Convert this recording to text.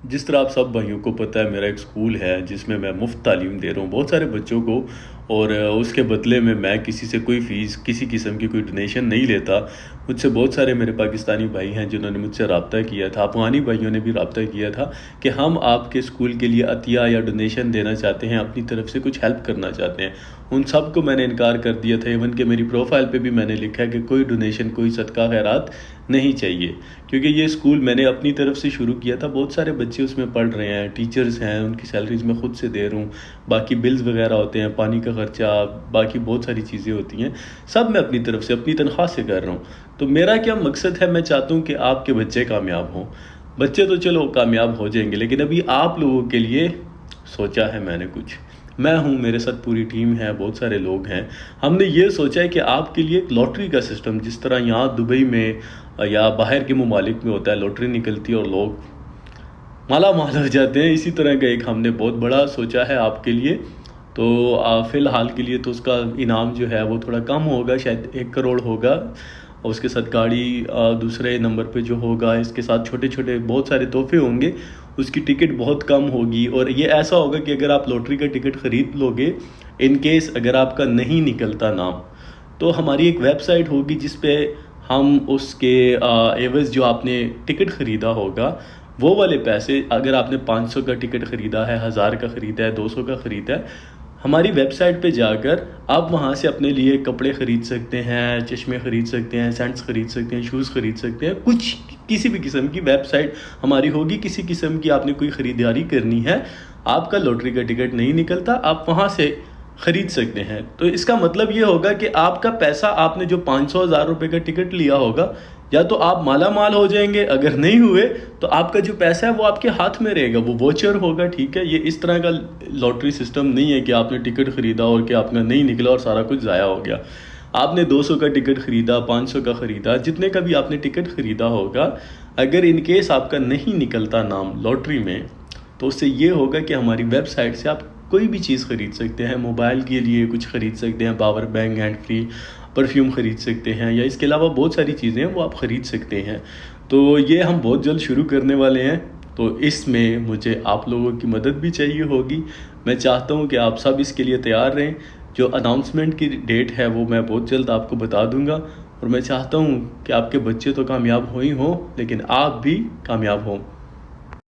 जिस तरह आप सब भाइयों को पता है, मेरा एक स्कूल है जिसमें मैं मुफ्त तालीम दे रहा हूँ बहुत सारे बच्चों को। और उसके बदले में मैं किसी से कोई फ़ीस, किसी किस्म की कोई डोनेशन नहीं लेता। मुझसे बहुत सारे मेरे पाकिस्तानी भाई हैं जिन्होंने मुझसे रब्ता किया था, अफ़गानी भाइयों ने भी रब्ता किया था कि हम आपके स्कूल के लिए अतिया या डोनेशन देना चाहते हैं, अपनी तरफ से कुछ हेल्प करना चाहते हैं। उन सब को मैंने इनकार कर दिया था। इवन कि मेरी प्रोफाइल पे भी मैंने लिखा है कि कोई डोनेशन, कोई सदका खैरात नहीं चाहिए, क्योंकि ये स्कूल मैंने अपनी तरफ से शुरू किया था। बहुत सारे बच्चे उसमें पढ़ रहे हैं, टीचर्स हैं, उनकी सैलरीज मैं ख़ुद से दे रहा हूँ। बाकी बिल्स वगैरह होते हैं, पानी का ख़र्चा, बाकी बहुत सारी चीज़ें होती हैं, सब मैं अपनी तरफ से अपनी तनख्वाह से कर रहा हूँ। तो मेरा क्या मकसद है, मैं चाहता हूँ कि आपके बच्चे कामयाब हों। बच्चे तो चलो कामयाब हो जाएंगे, लेकिन अभी आप लोगों के लिए सोचा है मैंने कुछ। मैं हूँ, मेरे साथ पूरी टीम है, बहुत सारे लोग हैं। हमने ये सोचा है कि आपके लिए एक लॉटरी का सिस्टम, जिस तरह यहाँ दुबई में या बाहर के ममालिक में होता है, लॉटरी निकलती है और लोग माला माल हो जाते हैं, इसी तरह का एक हमने बहुत बड़ा सोचा है आपके लिए। तो फ़िलहाल के लिए तो उसका इनाम जो है वो थोड़ा कम होगा, शायद 1 करोड़ होगा। और उसके साथ गाड़ी दूसरे नंबर पे जो होगा, इसके साथ छोटे छोटे बहुत सारे तोहफे होंगे। उसकी टिकट बहुत कम होगी, और ये ऐसा होगा कि अगर आप लॉटरी का टिकट ख़रीद लोगे, इन केस अगर आपका नहीं निकलता नाम, तो हमारी एक वेबसाइट होगी जिस पे हम उसके एवज़ जो आपने टिकट ख़रीदा होगा, वो वाले पैसे, अगर आपने 500 का टिकट ख़रीदा है, 1000 का ख़रीदा है, 200 का ख़रीदा है, हमारी वेबसाइट पे जाकर आप वहाँ से अपने लिए कपड़े ख़रीद सकते हैं, चश्मे ख़रीद सकते हैं, सेंट्स ख़रीद सकते हैं, शूज़ ख़रीद सकते हैं। कुछ किसी भी किस्म की वेबसाइट हमारी होगी, किसी किस्म की आपने कोई ख़रीदारी करनी है, आपका लॉटरी का टिकट नहीं निकलता, आप वहाँ से ख़रीद सकते हैं। तो इसका मतलब ये होगा कि आपका पैसा, आपने जो 500 हज़ार रुपये का टिकट लिया होगा, या तो आप माला माल हो जाएंगे, अगर नहीं हुए तो आपका जो पैसा है वो आपके हाथ में रहेगा, वो वोचर होगा। ठीक है, ये इस तरह का लॉटरी सिस्टम नहीं है कि आपने टिकट ख़रीदा और कि आपका नहीं निकला और सारा कुछ ज़ाया हो गया। आपने 200 का टिकट ख़रीदा, 500 का ख़रीदा, जितने का भी आपने टिकट ख़रीदा होगा, अगर इन केस आपका नहीं निकलता नाम लॉटरी में, तो उससे ये होगा कि हमारी वेबसाइट से आप कोई भी चीज़ ख़रीद सकते हैं। मोबाइल के लिए कुछ ख़रीद सकते हैं, power bank, hand free, perfume ख़रीद सकते हैं, या इसके अलावा बहुत सारी चीज़ें हैं वो आप ख़रीद सकते हैं। तो ये हम बहुत जल्द शुरू करने वाले हैं, तो इसमें मुझे आप लोगों की मदद भी चाहिए होगी। मैं चाहता हूँ कि आप सब इसके लिए तैयार रहें। जो अनाउंसमेंट की डेट है वो मैं बहुत जल्द आपको बता दूँगा, और मैं चाहता हूँ कि आपके बच्चे तो कामयाब हो ही हों, लेकिन आप भी कामयाब हों।